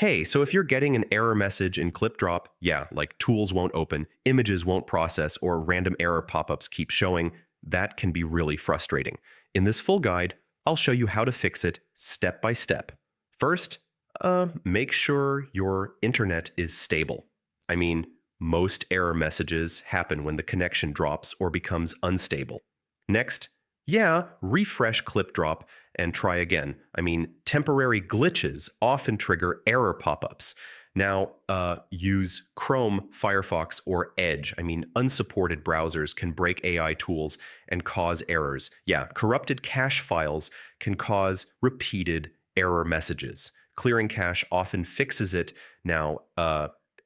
Hey, so if you're getting an error message in Clipdrop, yeah, like tools won't open, images won't process, or random error pop-ups keep showing, that can be really frustrating. In this full guide, I'll show you how to fix it step by step. First, make sure your internet is stable. I mean, most error messages happen when the connection drops or becomes unstable. Next, yeah, refresh Clipdrop and try again. I mean, temporary glitches often trigger error pop-ups. Now, use Chrome, Firefox, or Edge. I mean, unsupported browsers can break AI tools and cause errors. Yeah, corrupted cache files can cause repeated error messages. Clearing cache often fixes it. Now,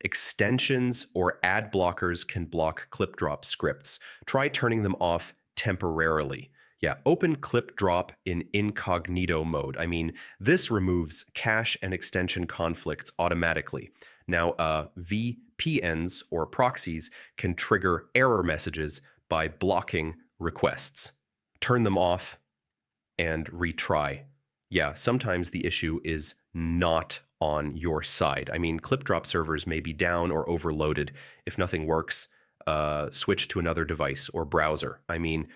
extensions or ad blockers can block Clipdrop scripts. Try turning them off temporarily. Yeah, open Clipdrop in incognito mode. I mean, this removes cache and extension conflicts automatically. Now, VPNs or proxies can trigger error messages by blocking requests. Turn them off and retry. Yeah, sometimes the issue is not on your side. I mean, Clipdrop servers may be down or overloaded. If nothing works, switch to another device or browser. I mean,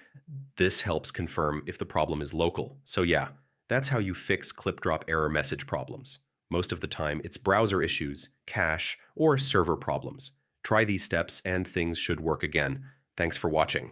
this helps confirm if the problem is local. So yeah, that's how you fix Clipdrop error message problems. Most of the time, it's browser issues, cache, or server problems. Try these steps and things should work again. Thanks for watching.